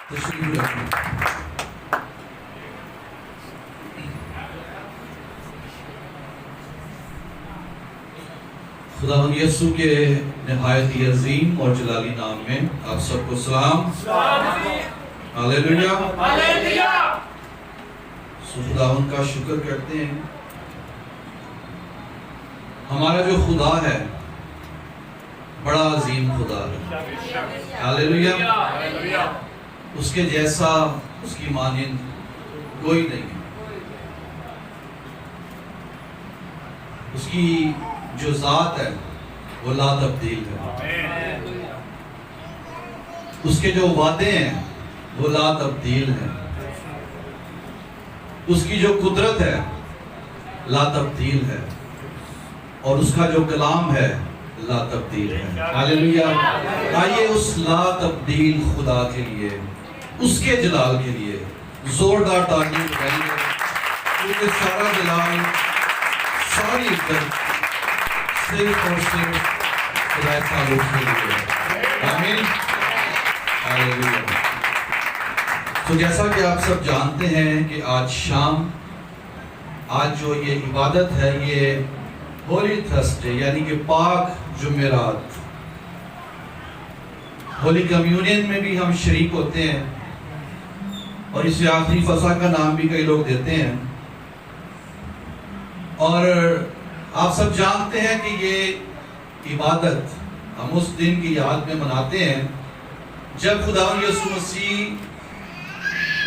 تشریف رکھیں۔ خداوند یسوع کے نہایت ہی عظیم اور جلالی نام میں آپ سب کو سلام۔ ہاللیلویا۔ خداوند کا شکر کرتے ہیں، ہمارا جو خدا ہے بڑا عظیم خدا ہے۔ ہاللیلویا۔ اس کے جیسا، اس کی مانند کوئی نہیں ہے۔ اس کی جو ذات ہے وہ لا تبدیل ہے، اس کے جو وعدے ہیں وہ لا تبدیل ہیں، اس کی جو قدرت ہے لا تبدیل ہے، اور اس کا جو کلام ہے لا تبدیل ہے۔ ہاللیلویا۔ آئیے اس لا تبدیل خدا کے لیے، اس کے جلال کے لیے زوردار تعریف کریں، کیونکہ سارا جلال، ساری عزت صرف اور صرف خدا تعالیٰ کے لیے ہے۔ آمین۔ ہاللیلویا۔ تو جیسا کہ آپ سب جانتے ہیں کہ آج شام، آج جو یہ عبادت ہے یہ ہولی تھرسڈے یعنی کہ پاک جمعرات، ہولی کمیونین میں بھی ہم شریک ہوتے ہیں، اور اسے آخری فصح کا نام بھی کئی لوگ دیتے ہیں۔ اور آپ سب جانتے ہیں کہ یہ عبادت ہم اس دن کی یاد میں مناتے ہیں جب خداوند یسوع مسیح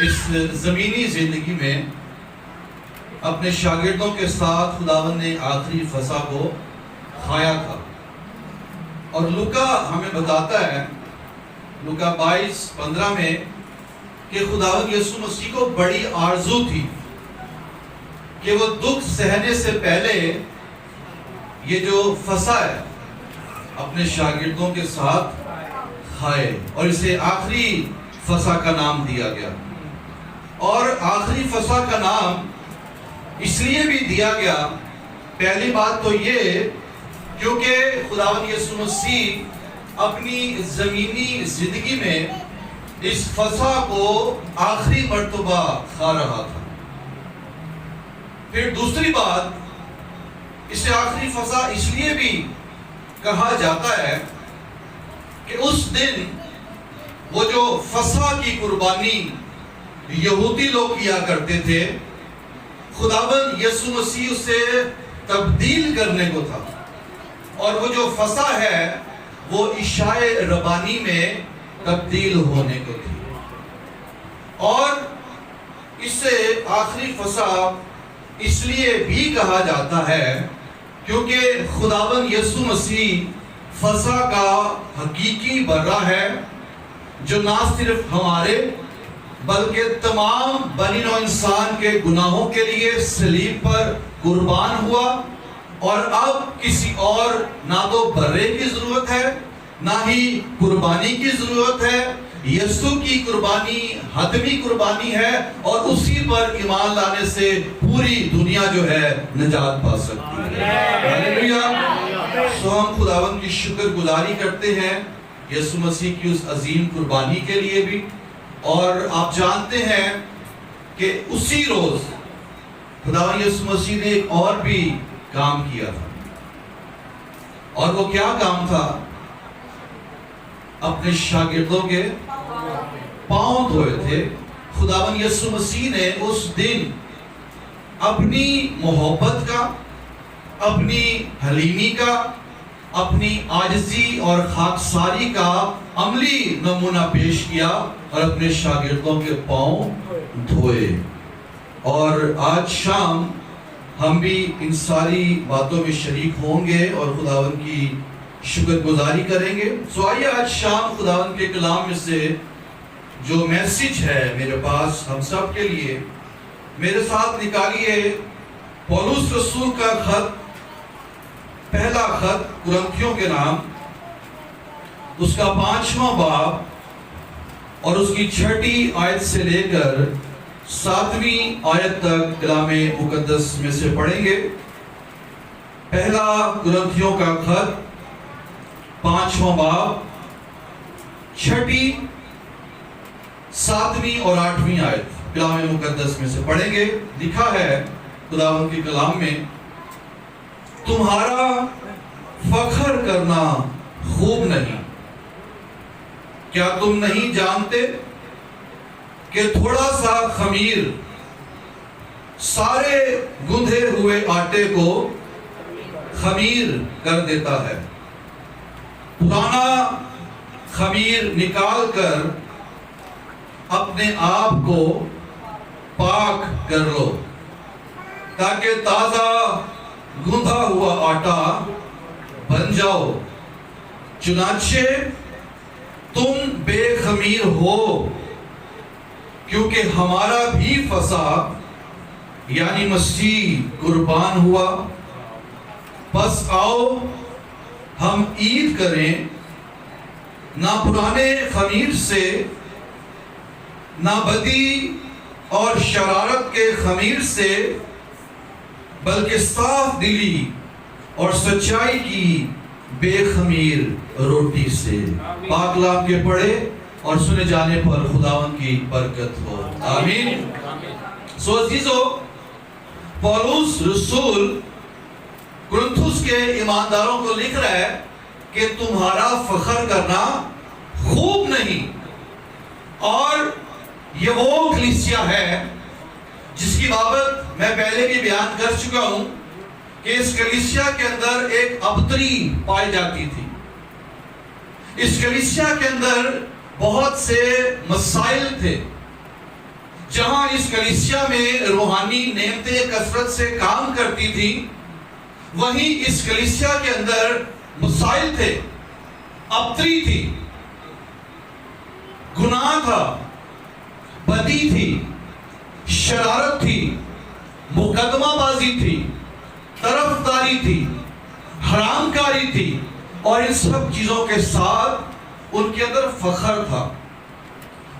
اس زمینی زندگی میں اپنے شاگردوں کے ساتھ خداوند نے آخری فصح کو کھایا تھا۔ اور لوکا ہمیں بتاتا ہے، لوکا 22:15 میں، کہ خداوند یسوع مسیح کو بڑی آرزو تھی کہ وہ دکھ سہنے سے پہلے یہ جو فصح ہے اپنے شاگردوں کے ساتھ کھائے، اور اسے آخری فصح کا نام دیا گیا۔ اور آخری فصح کا نام اس لیے بھی دیا گیا، پہلی بات تو یہ کیونکہ خداوند یسوع مسیح اپنی زمینی زندگی میں اس فصح کو آخری مرتبہ کھا رہا تھا۔ پھر دوسری بات، اسے آخری فصح اس لیے بھی کہا جاتا ہے کہ اس دن وہ جو فصح کی قربانی یہودی لوگ کیا کرتے تھے، خداوند یسوع مسیح اسے تبدیل کرنے کو تھا، اور وہ جو فصح ہے وہ عشاء ربانی میں تبدیل ہونے کو تھی۔ اور اسے آخری فصح اس لیے بھی کہا جاتا ہے کیونکہ خداوند یسوع مسیح فصح کا حقیقی برہ ہے، جو نہ صرف ہمارے بلکہ تمام بنی نوع انسان کے گناہوں کے لیے صلیب پر قربان ہوا، اور اب کسی اور نہ تو برے کی ضرورت ہے نہ ہی قربانی کی ضرورت ہے۔ یسوع کی قربانی حتمی قربانی ہے، اور اسی پر ایمان لانے سے پوری دنیا جو ہے نجات پا سکتی ہے۔ ہاللیلویا۔ سو ہم خداوند کی شکر گزاری کرتے ہیں یسوع مسیح کی اس عظیم قربانی کے لیے بھی۔ اور آپ جانتے ہیں کہ اسی روز خداوند یسوع مسیح نے ایک اور بھی کام کیا تھا، اور وہ کیا کام تھا؟ اپنے شاگردوں کے پاؤں دھوئے تھے۔ خداوند یسوع مسیح نے اس دن اپنی محبت کا، اپنی حلیمی کا، اپنی عاجزی اور خاکساری کا عملی نمونہ پیش کیا، اور اپنے شاگردوں کے پاؤں دھوئے۔ اور آج شام ہم بھی ان ساری باتوں میں شریک ہوں گے اور خداوند کی شکر گزاری کریں گے۔ سو آئیے آج شام خداوند کے کلام میں سے جو میسج ہے میرے پاس ہم سب کے لیے، میرے ساتھ نکالیے پولس رسول کا خط، پہلا خط کرنتھیوں کے نام، اس کا 5واں باب اور اس کی 6 آیت سے لے کر 7ویں آیت تک کلام مقدس میں سے پڑھیں گے۔ پہلا کرنتھیوں کا خط 5واں باب 6 7ویں اور 8ویں آیت کلام مقدس میں سے پڑھیں گے. لکھا ہے خداوند کے کلام میں, تمہارا فخر کرنا خوب نہیں. کیا تم نہیں جانتے کہ تھوڑا سا خمیر سارے گندھے ہوئے آٹے کو خمیر کر دیتا ہے. پرانا خمیر نکال کر اپنے آپ کو پاک کر لو تاکہ تازہ گندھا ہوا آٹا بن جاؤ. چنانچہ تم بے خمیر ہو کیونکہ ہمارا بھی فصح یعنی مسیح قربان ہوا. بس آؤ ہم عید کریں, نہ پرانے خمیر سے نہ بدی اور شرارت کے خمیر سے بلکہ صاف دلی اور سچائی کی بے خمیر روٹی سے. پاک کلام کے پڑھے اور سنے جانے پر خداوند کی برکت ہو. آمین. سو عزیزو, پولس رسول کرنتھس کے ایمانداروں کو لکھ رہا ہے کہ تمہارا فخر کرنا خوب نہیں. اور یہ وہ کلیسیا ہے جس کی بابت میں پہلے بھی بیان کر چکا ہوں کہ اس کلیسیا کے اندر ایک ابتری پائی جاتی تھی. اس کلیسیا کے اندر بہت سے مسائل تھے. جہاں اس کلیسیا میں روحانی نعمتیں کثرت سے کام کرتی تھی, وہیں اس کلیسیا کے اندر مسائل تھے, ابتری تھی, گناہ تھا, بدی تھی, شرارت تھی, مقدمہ بازی تھی, طرفداری تھی, حرام کاری تھی, اور ان سب چیزوں کے ساتھ ان کے اندر فخر تھا.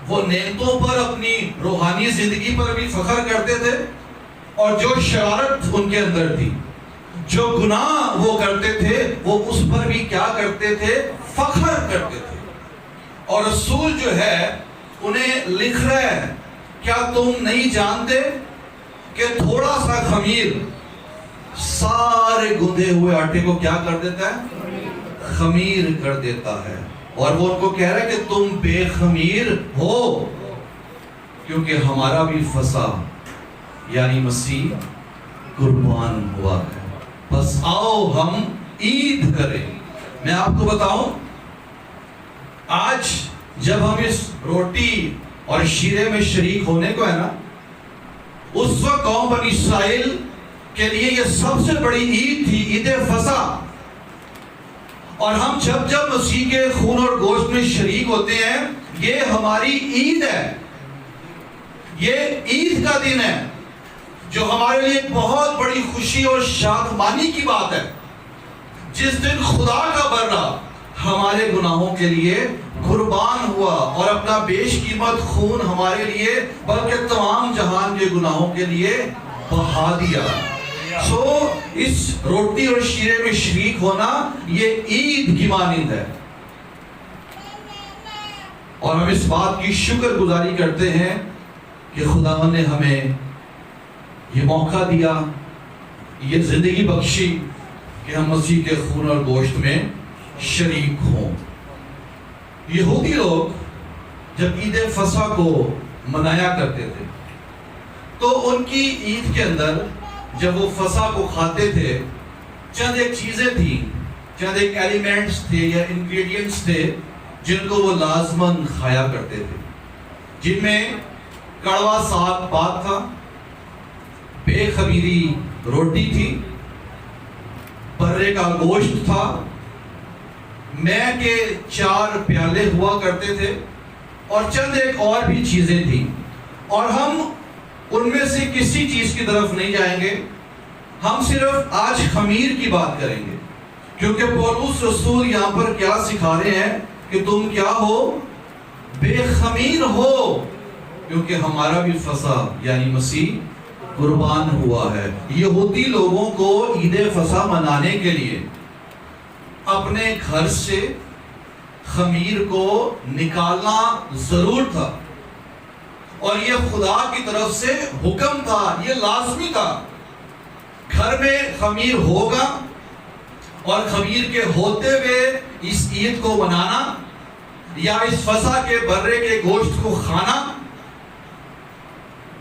وہ نعمتوں پر, اپنی روحانی زندگی پر بھی فخر کرتے تھے, اور جو شرارت ان کے اندر تھی, جو گناہ وہ کرتے تھے, وہ اس پر بھی کیا کرتے تھے؟ فخر کرتے تھے. اور رسول جو ہے انہیں لکھ رہا ہے, کیا تم نہیں جانتے کہ تھوڑا سا خمیر سارے گندھے ہوئے آٹے کو کیا کر دیتا ہے؟ خمیر کر دیتا ہے. اور وہ ان کو کہہ رہا ہے کہ تم بے خمیر ہو کیونکہ ہمارا بھی فصح یعنی مسیح قربان ہوا ہے. بس آؤ ہم عید کریں. میں آپ کو بتاؤں, آج جب ہم اس روٹی اور شیرے میں شریک ہونے کو ہے نا, اس وقت قوم بنی اسرائیل کے لیے یہ سب سے بڑی عید تھی, عید فصح. اور ہم جب جب مسیح کے خون اور گوشت میں شریک ہوتے ہیں, یہ ہماری عید ہے. یہ عید کا دن ہے جو ہمارے لیے بہت بڑی خوشی اور شادمانی کی بات ہے, جس دن خدا کا برا ہمارے گناہوں کے لیے قربان ہوا اور اپنا بیش قیمت خون ہمارے لیے بلکہ تمام جہان کے گناہوں کے لیے بہا دیا. سو اس روٹی اور شیرے میں شریک ہونا یہ عید کی مانند ہے, اور ہم اس بات کی شکر گزاری کرتے ہیں کہ خداوند نے ہمیں یہ موقع دیا, یہ زندگی بخشی کہ ہم مسیح کے خون اور گوشت میں شریک ہوں. یہودی لوگ جب عید فصح کو منایا کرتے تھے تو ان کی عید کے اندر جب وہ فصح کو کھاتے تھے, چند ایک چیزیں تھیں, چند ایک ایلیمنٹس تھے یا انگریڈینٹس تھے جن کو وہ لازماً کھایا کرتے تھے, جن میں کڑوا ساگ پات تھا, بے خمیری روٹی تھی, برے کا گوشت تھا, مے کے 4 پیالے ہوا کرتے تھے, اور چند ایک اور بھی چیزیں تھیں. اور ہم ان میں سے کسی چیز کی طرف نہیں جائیں گے, ہم صرف آج خمیر کی بات کریں گے, کیونکہ پولس رسول یہاں پر کیا سکھا رہے ہیں کہ تم کیا ہو؟ بے خمیر ہو, کیونکہ ہمارا بھی فصح یعنی مسیح قربان ہوا ہے. یہودی لوگوں کو عید فصح منانے کے لیے اپنے گھر سے خمیر کو نکالنا ضرور تھا, اور یہ خدا کی طرف سے حکم تھا، یہ لازمی تھا۔ گھر میں خمیر ہوگا اور خمیر کے ہوتے ہوئے اس عید کو منانا یا اس فصح کے برے کے گوشت کو کھانا،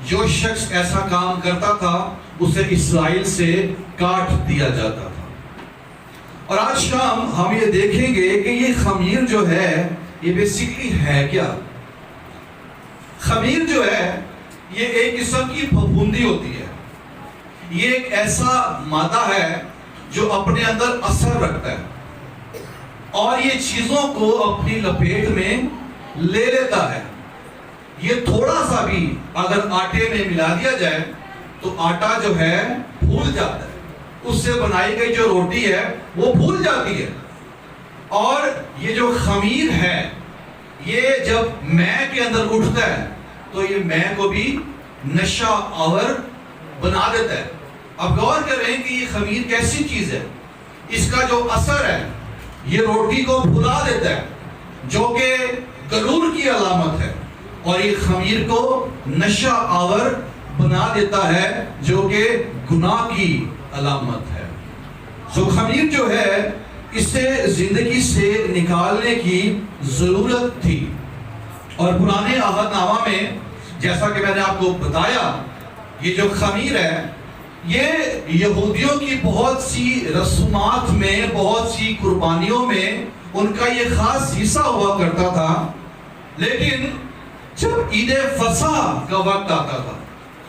جو شخص ایسا کام کرتا تھا اسے اسرائیل سے کاٹ دیا جاتا تھا۔ اور آج شام ہم یہ دیکھیں گے کہ یہ خمیر جو ہے یہ بیسیکلی ہے کیا۔ خمیر جو ہے یہ ایک قسم کی پھپھوندی ہوتی ہے، یہ ایک ایسا مادہ ہے جو اپنے اندر اثر رکھتا ہے اور یہ چیزوں کو اپنی لپیٹ میں لے لیتا ہے۔ یہ تھوڑا سا بھی اگر آٹے میں ملا دیا جائے تو آٹا جو ہے پھول جاتا ہے، اس سے بنائی گئی جو روٹی ہے وہ پھول جاتی ہے۔ اور یہ جو خمیر ہے یہ جب مے کے اندر اٹھتا ہے تو یہ مے کو بھی نشہ آور بنا دیتا ہے۔ اب غور کریں کہ یہ خمیر کیسی چیز ہے، اس کا جو اثر ہے یہ روٹی کو پھلا دیتا ہے جو کہ غرور کی علامت ہے، اور یہ خمیر کو نشہ آور بنا دیتا ہے جو کہ گناہ کی علامت ہے۔ سو خمیر جو ہے اسے زندگی سے نکالنے کی ضرورت تھی۔ اور پرانے عہد نامہ میں جیسا کہ میں نے آپ کو بتایا، یہ جو خمیر ہے یہ یہودیوں کی بہت سی رسومات میں، بہت سی قربانیوں میں ان کا یہ خاص حصہ ہوا کرتا تھا۔ لیکن جب عید فصح کا وقت آتا تھا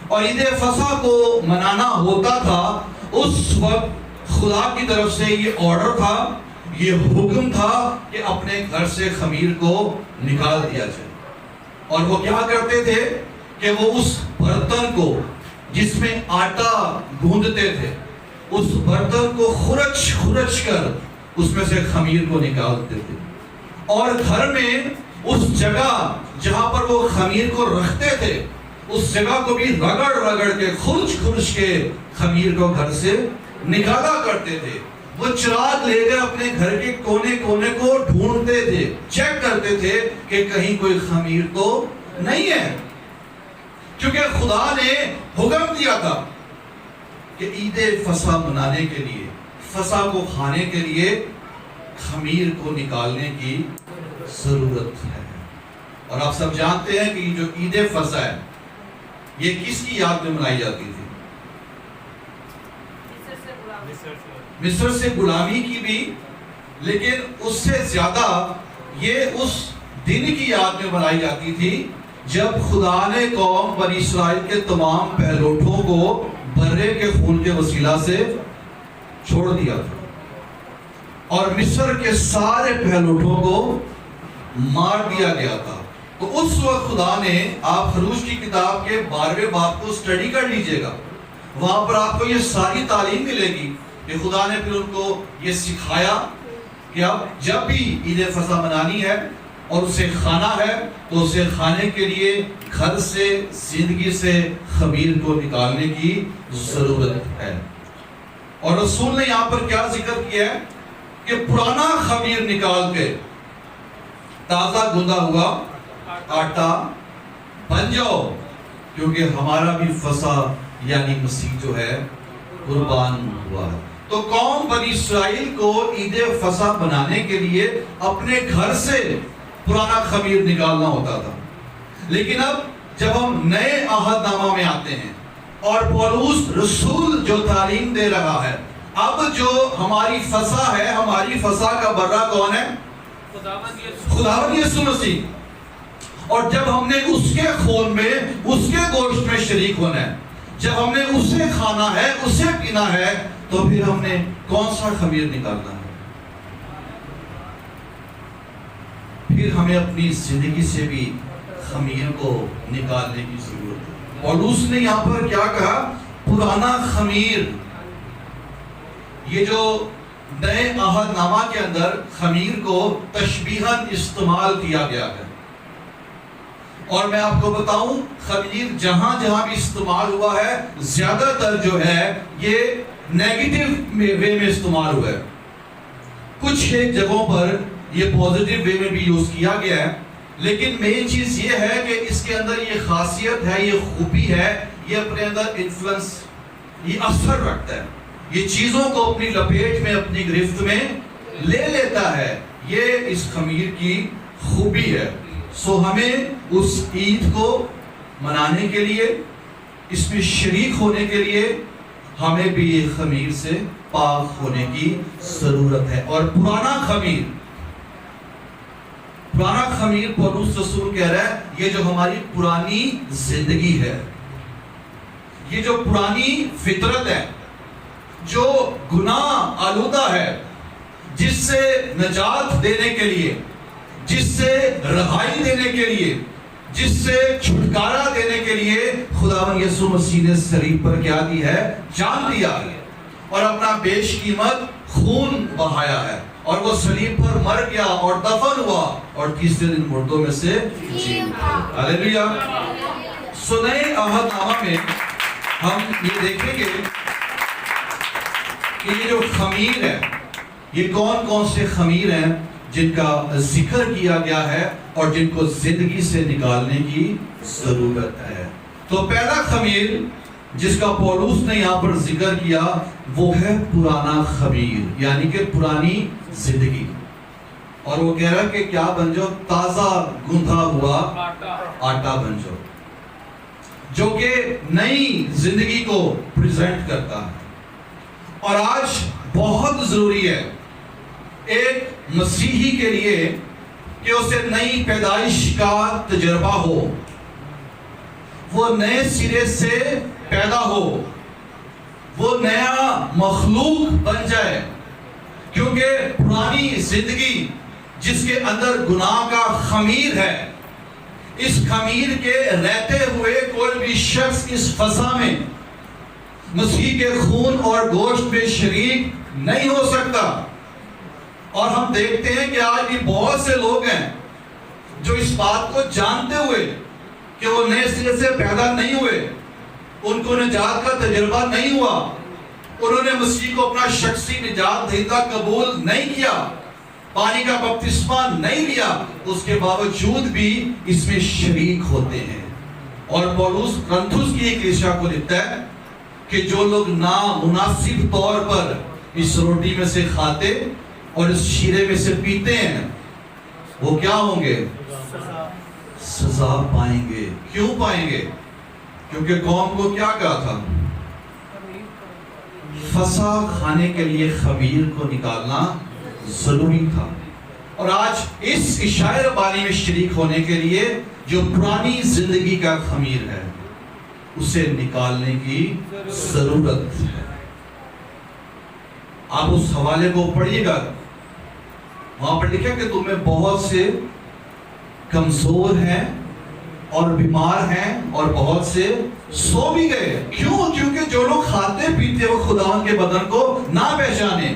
اور عید فصح کو منانا ہوتا تھا، اس وقت خدا کی طرف سے یہ آرڈر تھا، یہ حکم تھا کہ اپنے گھر سے خمیر کو نکال دیا جائے۔ اور وہ کیا کرتے تھے کہ وہ اس برتن کو جس میں آٹا گوندتے تھے، اس برتن کو خرچ خرچ کر اس میں سے خمیر کو نکالتے تھے، اور گھر میں اس جگہ جہاں پر وہ خمیر کو رکھتے تھے اس جگہ کو بھی رگڑ رگڑ کے خرچ خرچ کے خمیر کو گھر سے نکالا کرتے تھے۔ وہ چراغ لے کر اپنے گھر کے کونے کونے کو ڈھونڈتے تھے، چیک کرتے تھے کہ کہیں کوئی خمیر تو نہیں ہے، کیونکہ خدا نے حکم دیا تھا کہ عید فصح منانے کے لیے، فصح کو کھانے کے لیے خمیر کو نکالنے کی ضرورت ہے۔ اور آپ سب جانتے ہیں کہ یہ جو عید فصح ہے یہ کس کی یاد میں منائی جاتی تھی؟ مصر سے غلامی کی بھی، لیکن اس سے زیادہ یہ اس دن کی یاد میں منائی جاتی تھی جب خدا نے قوم بنی اسرائیل کے تمام پہلوٹوں کو برے کے خون کے وسیلہ سے چھوڑ دیا تھا اور مصر کے سارے پہلوٹوں کو مار دیا گیا تھا۔ تو اس وقت خدا نے، آپ خروج کی کتاب کے 12ویں باب کو سٹڈی کر لیجئے گا، وہاں پر آپ کو یہ ساری تعلیم ملے گی کہ خدا نے پھر ان کو یہ سکھایا کہ اب جب بھی عید فصح منانی ہے اور اسے کھانا ہے تو اسے کھانے کے لیے گھر سے، زندگی سے خمیر کو نکالنے کی ضرورت ہے۔ اور رسول نے یہاں پر کیا ذکر کیا ہے کہ پرانا خمیر نکال کے تازہ گوندا ہوا آٹا بن جاؤ، کیونکہ ہمارا بھی فصح یعنی مسیح جو ہے قربان ہوا ہے۔ تو قوم بنی اسرائیل کو عید فصح بنانے کے لیے اپنے گھر سے پرانا خمیر نکالنا ہوتا تھا۔ لیکن اب جب ہم نئے عہد نامہ میں آتے ہیں اور پولس رسول جو تعلیم دے رہا ہے، اب جو ہماری فصح ہے، ہماری فصح کا برہ کون ہے؟ خداوند یسوع مسیح۔ اور جب ہم نے اس کے خون میں، اس کے گوشت میں شریک ہونا ہے، جب ہم نے اسے کھانا ہے، اسے پینا ہے، تو پھر ہم نے کون سا خمیر نکالنا ہے؟ پھر ہمیں اپنی زندگی سے بھی خمیر کو نکالنے کی ضرورت ہے۔ پولس نے یہاں پر کیا کہا؟ پرانا خمیر۔ یہ جو نئے عہد نامہ کے اندر خمیر کو تشبیہاً استعمال کیا گیا ہے، اور میں آپ کو بتاؤں خمیر جہاں جہاں بھی استعمال ہوا ہے زیادہ تر جو ہے یہ نیگیٹو وے میں استعمال ہوا ہے۔ کچھ ایک جگہوں پر یہ پوزیٹیو وے میں بھی یوز کیا گیا ہے، لیکن مین چیز یہ ہے کہ اس کے اندر یہ خاصیت ہے، یہ خوبی ہے، یہ اپنے اندر انفلوئنس، یہ اثر رکھتا ہے، یہ چیزوں کو اپنی لپیٹ میں، اپنی گرفت میں لے لیتا ہے۔ یہ اس خمیر کی خوبی ہے۔ سو ہمیں اس عید کو منانے کے لیے، اس میں شریک ہونے کے لیے ہمیں بھی یہ خمیر سے پاک ہونے کی ضرورت ہے۔ اور پرانا خمیر پولس رسول کہہ رہا ہے، یہ جو ہماری پرانی زندگی ہے، یہ جو پرانی فطرت ہے، جو گناہ آلودہ ہے، جس سے نجات دینے کے لیے، جس سے رہائی دینے کے لیے، جس سے چھٹکارا دینے کے لیے خداوند یسوع مسیح نے صلیب پر کیا دی ہے؟ جان دیا ہے، اور اپنا بیش قیمت خون بہایا ہے، اور وہ صلیب پر مر گیا اور دفن ہوا، اور تیسرے دن مردوں میں سے جی اٹھا۔ ہلیلویا۔ سو نئے عہد نامہ میں ہم یہ دیکھیں گے کہ یہ جو خمیر ہے، یہ کون کون سے خمیر ہیں جن کا ذکر کیا گیا ہے اور جن کو زندگی سے نکالنے کی ضرورت ہے۔ تو پہلا خمیر جس کا پولس نے یہاں پر ذکر کیا وہ ہے پرانا خمیر، یعنی کہ پرانی زندگی، اور وہ کہہ رہا ہے کہ کیا بن جاؤ؟ تازہ گوندھا ہوا آٹا بن جاؤ، جو کہ نئی زندگی کو پریزنٹ کرتا ہے۔ اور آج بہت ضروری ہے ایک مسیحی کے لیے کہ اسے نئی پیدائش کا تجربہ ہو، وہ نئے سرے سے پیدا ہو، وہ نیا مخلوق بن جائے، کیونکہ پرانی زندگی جس کے اندر گناہ کا خمیر ہے، اس خمیر کے رہتے ہوئے کوئی بھی شخص اس فضا میں مسیح کے خون اور گوشت میں شریک نہیں ہو سکتا۔ اور ہم دیکھتے ہیں کہ آج بھی بہت سے لوگ ہیں جو اس بات کو جانتے ہوئے کہ وہ نئے سرے سے پیدا نہیں ہوئے، ان کو نجات کا تجربہ نہیں ہوا، انہوں نے مسیح کو اپنا شخصی نجات دہندہ قبول نہیں کیا، پانی کا بپتسمہ نہیں لیا، اس کے باوجود بھی اس میں شریک ہوتے ہیں۔ اور پولس کرنتھس کی ایک کلیسیا کو لکھتا ہے کہ جو لوگ نامناسب طور پر اس روٹی میں سے کھاتے اور اس شیرے میں سے پیتے ہیں، وہ کیا ہوں گے؟ سزا پائیں گے۔ کیوں پائیں گے؟ کیونکہ قوم کو کیا کہا تھا؟ فسا کھانے کے لیے خمیر کو نکالنا ضروری تھا۔ اور آج اس عشاء ربانی میں شریک ہونے کے لیے جو پرانی زندگی کا خمیر ہے، اسے نکالنے کی ضرورت ہے۔ آپ اس حوالے کو پڑھیے گا، وہاں پر لکھا کہ تم میں بہت سے کمزور ہیں اور بیمار ہیں اور بہت سے سو بھی گئے۔ کیوں؟ کیونکہ جو لوگ کھاتے پیتے وہ خداوند کے بدن کو نہ پہچانے،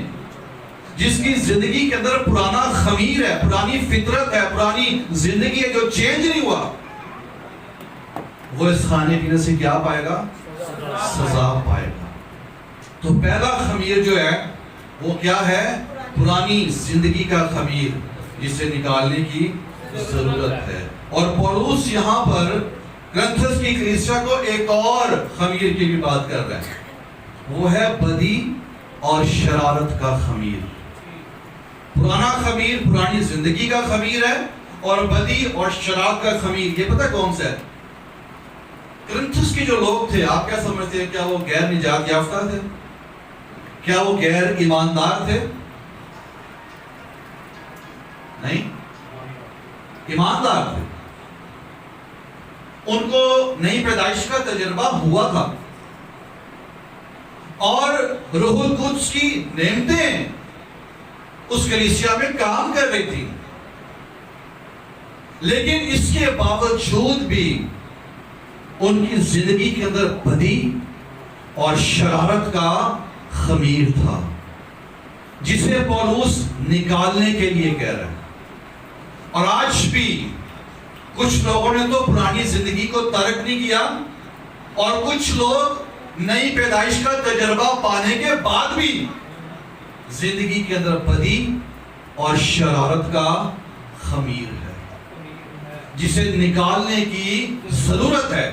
جس کی زندگی کے اندر پرانا خمیر ہے، پرانی فطرت ہے، پرانی زندگی ہے جو چینج نہیں ہوا، وہ اس کھانے پینے سے کیا پائے گا؟ سزا پائے گا۔ تو پہلا خمیر جو ہے وہ کیا ہے؟ پرانی زندگی کا خمیر، جسے نکالنے کی ضرورت ہے۔ اور پولس یہاں پر کرنتھس کی کلیسیا کو ایک اور خمیر کی بھی بات کر رہا ہے، وہ ہے بدی اور شرارت کا خمیر۔ پرانا خمیر پرانی زندگی کا خمیر ہے، اور بدی اور شرارت کا خمیر یہ پتہ کون سا ہے؟ کرنتھس کے جو لوگ تھے، آپ کیا سمجھتے ہیں؟ کیا وہ غیر نجات یافتہ تھے؟ کیا وہ غیر ایماندار تھے؟ نہیں، ایماندار تھے۔ ان کو نئی پیدائش کا تجربہ ہوا تھا، اور روح القدس کی نعمتیں اس کلیسیا میں کام کر رہی تھی، لیکن اس کے باوجود بھی ان کی زندگی کے اندر بدی اور شرارت کا خمیر تھا، جسے پولس نکالنے کے لیے کہہ رہا ہے۔ اور آج بھی کچھ لوگوں نے تو پرانی زندگی کو ترک نہیں کیا، اور کچھ لوگ نئی پیدائش کا تجربہ پانے کے بعد بھی زندگی کے اندر بدی اور شرارت کا خمیر ہے۔ جسے نکالنے کی ضرورت ہے.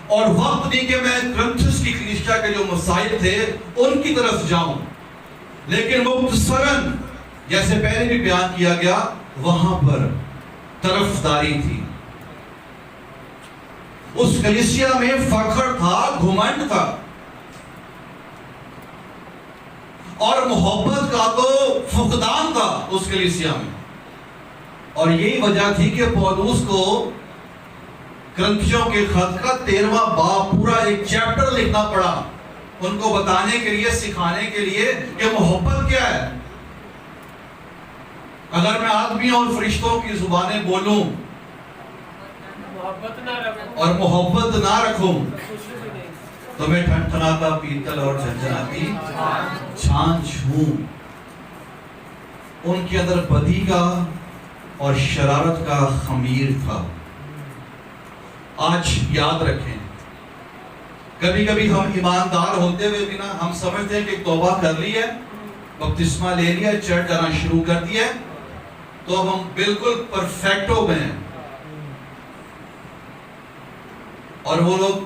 اور وقت نہیں کہ میں کرنتھس کی کلیسیا کے جو مسائل تھے ان کی طرف جاؤں، لیکن مختصراً جیسے پہلے بھی بیان کیا گیا وہاں پر طرفداری تھی. اس کلیسیا میں فخر تھا، گھمنڈ تھا، اور محبت کا تو فقدان تھا اس کلیسیا میں. اور یہی وجہ تھی کہ پولس کو کرنتھیوں کے خط کا 13واں باب پورا ایک چیپٹر لکھنا پڑا، ان کو بتانے کے لیے، سکھانے کے لیے کہ محبت کیا ہے. اگر میں آدمیوں اور فرشتوں کی زبانیں بولوں اور محبت نہ رکھوں تو میں ٹھنٹھناتا پیتل اور جھنجھناتی چھانچ ہوں. ان کے اندر بدی کا اور شرارت کا خمیر تھا. آج یاد رکھیں، کبھی کبھی ہم ایماندار ہوتے ہوئے بھی نا ہم سمجھتے ہیں کہ توبہ کر لی ہے، بپتسمہ لے لیا، چرچ جانا شروع کر دیا ہے تو اب ہم بالکل پرفیکٹ ہو گئے ہیں. اور وہ لوگ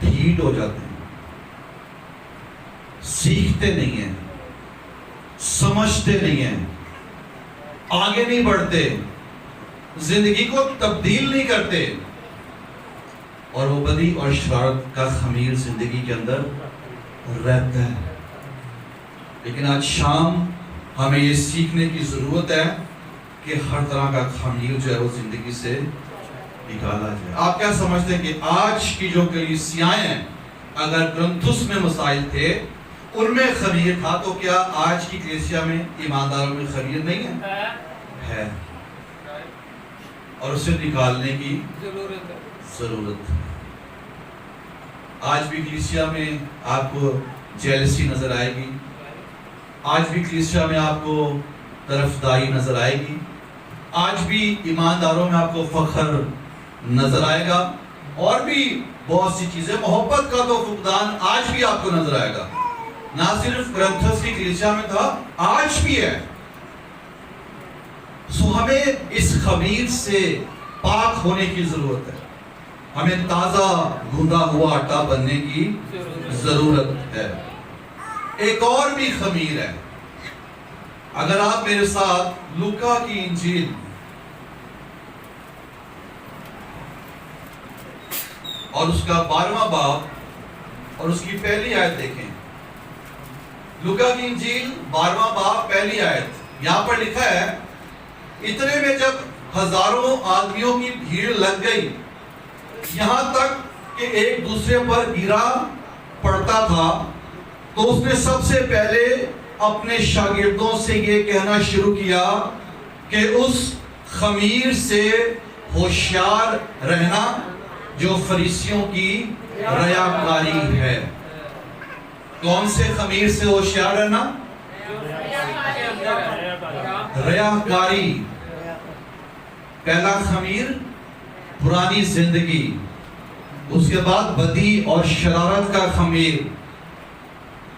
ڈھیٹ ہو جاتے ہیں، سیکھتے نہیں ہیں، سمجھتے نہیں ہیں، آگے نہیں بڑھتے، زندگی کو تبدیل نہیں کرتے، اور وہ بدی اور شرارت کا خمیر زندگی کے اندر رہتا ہے. لیکن آج شام ہمیں یہ سیکھنے کی ضرورت ہے کہ ہر طرح کا خمیر جو ہے وہ زندگی سے نکالا جائے. آپ کیا سمجھتے ہیں کہ آج کی جو کلیسیائیں ہیں، اگر کرنتھس میں مسائل تھے ان میں خمیر تھا، تو کیا آج کی کلیسیا میں ایمانداروں میں خمیر نہیں ہے؟ اور اسے نکالنے کی ضرورت ہے. آج بھی کلیسیا میں آپ کو جیلسی نظر آئے گی، آج بھی کلیسیا میں آپ کو طرفداری نظر آئے گی، آج بھی ایمانداروں میں آپ کو فخر نظر آئے گا، اور بھی بہت سی چیزیں. محبت کا تو فقدان آج بھی آپ کو نظر آئے گا. نہ صرف کرنتھس کی کلیسیا میں تھا، آج بھی ہے. سو ہمیں اس خمیر سے پاک ہونے کی ضرورت ہے. ہمیں تازہ گوندا ہوا آٹا بننے کی ضرورت ہے. ایک اور بھی خمیر ہے. اگر آپ میرے ساتھ لوکا کی انجیل اور اس کا 12واں باب اور اس کی پہلی آیت دیکھیں. لوکا کی انجیل 12واں باب پہلی آیت، یہاں پر لکھا ہے، اتنے میں جب ہزاروں آدمیوں کی بھیڑ لگ گئی، یہاں تک کہ ایک دوسرے پر گرا پڑتا تھا، تو اس نے سب سے پہلے اپنے شاگردوں سے یہ کہنا شروع کیا کہ اس خمیر سے ہوشیار رہنا جو فریسیوں کی ریاکاری ہے. کون سے خمیر سے ہوشیار رہنا؟ ریاکاری. پہلا خمیر پرانی زندگی، اس کے بعد بدی اور شرارت کا خمیر.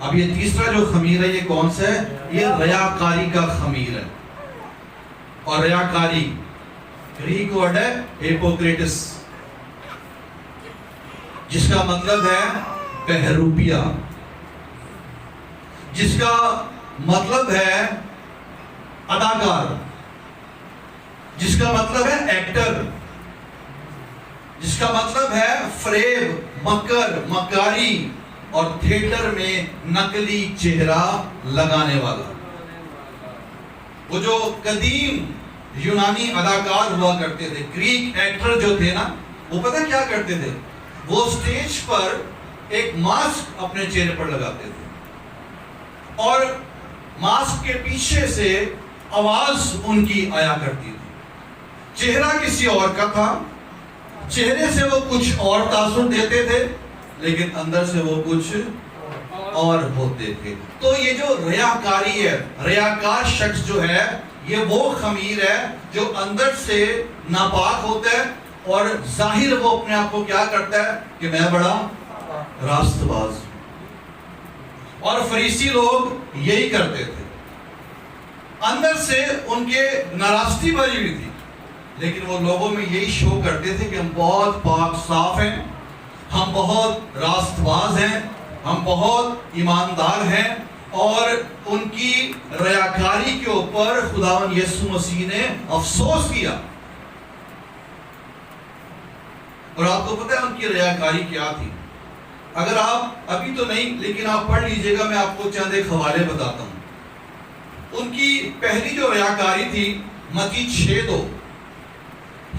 اب یہ تیسرا جو خمیر ہے یہ کون سا ہے؟ یہ ریاکاری کا خمیر ہے. اور ریاکاری گریک ورڈ ہے ہیپوکریٹس، جس کا مطلب ہے بہروپیہ، جس کا مطلب ہے اداکار، جس کا مطلب ہے ایکٹر، جس کا مطلب ہے فریب، مکر، مکاری، اور تھیٹر میں نقلی چہرہ لگانے والا. وہ جو قدیم یونانی اداکار ہوا کرتے تھے، گریک ایکٹر جو تھے نا، وہ پتہ کیا کرتے تھے؟ وہ سٹیج پر ایک ماسک اپنے چہرے پر لگاتے تھے، اور ماسک کے پیچھے سے آواز ان کی آیا کرتی تھی. چہرہ کسی اور کا تھا، چہرے سے وہ کچھ اور تاثر دیتے تھے، لیکن اندر سے وہ کچھ اور ہوتے تھے. تو یہ جو ریاکاری ہے، ریاکار شخص جو ہے، یہ وہ خمیر ہے جو اندر سے ناپاک ہوتا ہے، اور ظاہر وہ اپنے آپ کو کیا کرتا ہے کہ میں بڑا راست باز ہوں. اور فریسی لوگ یہی کرتے تھے، اندر سے ان کے ناراستی بھری ہوئی تھی، لیکن وہ لوگوں میں یہی شو کرتے تھے کہ ہم بہت پاک صاف ہیں، ہم بہت راست باز ہیں، ہم بہت ایماندار ہیں، اور ان کی ریاکاری کے اوپر خداوند یسوع مسیح نے افسوس کیا۔ اور آپ کو پتہ ہے ان کی ریاکاری کیا تھی؟ اگر آپ ابھی تو نہیں لیکن آپ پڑھ لیجئے گا، میں آپ کو چند ایک حوالے بتاتا ہوں۔ ان کی پہلی جو ریاکاری تھی متی 6:2،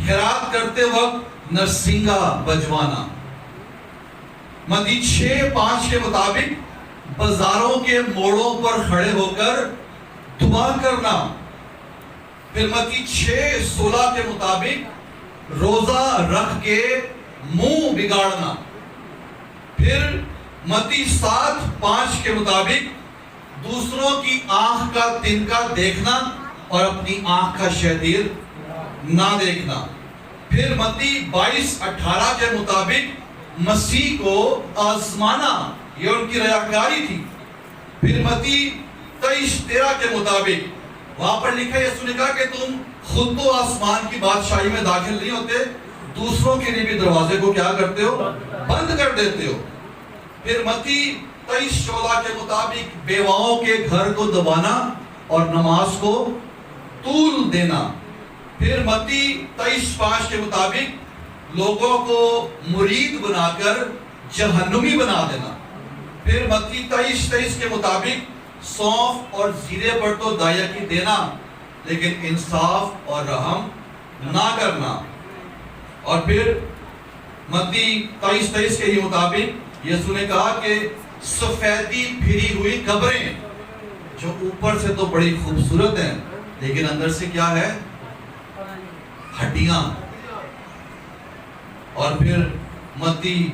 خیرات کرتے وقت نرسنگا بجوانا۔ متی 6:5 کے مطابق بازاروں کے موڑوں پر کھڑے ہو کر دعا کرنا۔ پھر متی 6:16 کے مطابق روزہ رکھ کے منہ بگاڑنا۔ پھر متی 7:5 کے مطابق دوسروں کی آنکھ کا تنکا دیکھنا اور اپنی آنکھ کا شہدیر نہ دیکھنا۔ پھر متی 22:18 کے مطابق مسیح کو آزمانا، یہ ان کی ریاکاری تھی۔ پھر متی 23:13 کے مطابق وہاں پر لکھا ہے، یسوع نے کہا کہ تم خود تو آسمان کی بادشاہی میں داخل نہیں ہوتے، دوسروں کے لیے بھی دروازے کو کیا کرتے ہو؟ بند کر دیتے ہو۔ پھر متی 23:14 کے مطابق بیواؤں کے گھر کو دبانا اور نماز کو طول دینا۔ پھر متی 23:5 کے مطابق لوگوں کو مرید بنا کر جہنمی بنا دینا۔ پھر متی 23:23 کے مطابق سونف اور زیرے پر تو دایا کی دینا، لیکن انصاف اور رحم نہ کرنا۔ اور پھر متی 23:23 کے ہی مطابق یسوع نے کہا کہ سفیدی پھری ہوئی قبریں جو اوپر سے تو بڑی خوبصورت ہیں لیکن اندر سے کیا ہے؟ ہڈیاں۔ اور پھر متی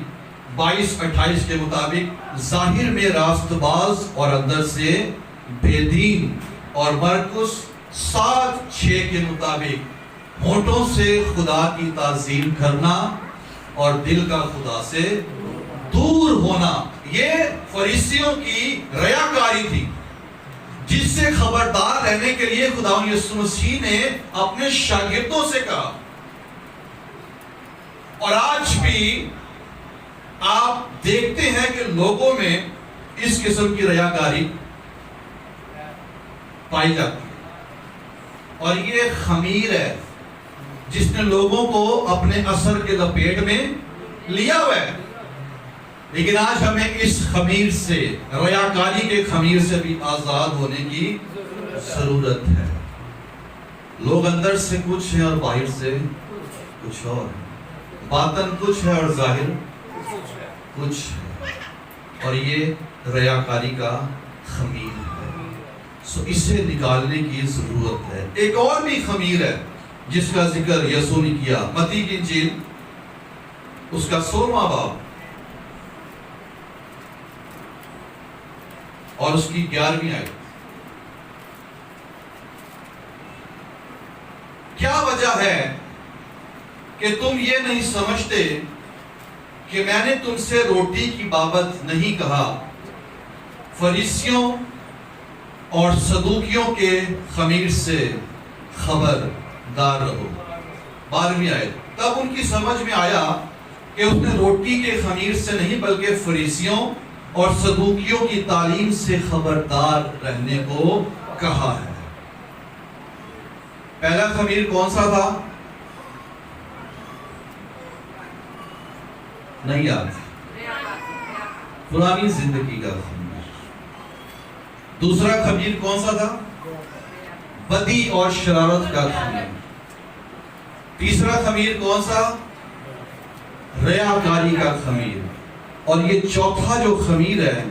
22:28 کے مطابق ظاہر میں راست باز اور اندر سے بے دین۔ اور مرکس 7:6 کے مطابق ہونٹوں سے خدا کی تعظیم کرنا اور دل کا خدا سے دور ہونا۔ یہ فریسیوں کی ریاکاری تھی جس سے خبردار رہنے کے لیے خداوند یسوع مسیح نے اپنے شاگردوں سے کہا۔ اور آج بھی آپ دیکھتے ہیں کہ لوگوں میں اس قسم کی ریاکاری پائی جاتی ہے، اور یہ خمیر ہے جس نے لوگوں کو اپنے اثر کے لپیٹ میں لیا ہوا ہے۔ لیکن آج ہمیں اس خمیر سے، ریاکاری کے خمیر سے بھی آزاد ہونے کی ضرورت ہے۔ لوگ اندر سے کچھ ہیں اور باہر سے کچھ اور، باطن کچھ ہے اور ظاہر کچھ ہے، اور یہ ریاکاری کا خمیر ہے۔ سو اسے نکالنے کی ضرورت ہے۔ ایک اور بھی خمیر ہے جس کا ذکر یسوع نے کیا، متی کی انجیل اس کا 16واں باب اور اس کی 11ویں آیت۔ کیا وجہ ہے کہ تم یہ نہیں سمجھتے کہ میں نے تم سے روٹی کی بابت نہیں کہا؟ فریسیوں اور صدوقیوں کے خمیر سے خبردار رہو۔ 12ویں آیت۔ تب ان کی سمجھ میں آیا کہ اس نے روٹی کے خمیر سے نہیں بلکہ فریسیوں اور صدوقیوں کی تعلیم سے خبردار رہنے کو کہا ہے۔ پہلا خمیر کون سا تھا؟ نہیں یاد؟ پرانی زندگی کا خمیر۔ دوسرا خمیر کون سا تھا؟ بدی اور شرارت کا خمیر۔ تیسرا خمیر کون سا؟ ریاکاری کا خمیر۔ اور یہ چوتھا جو خمیر ہے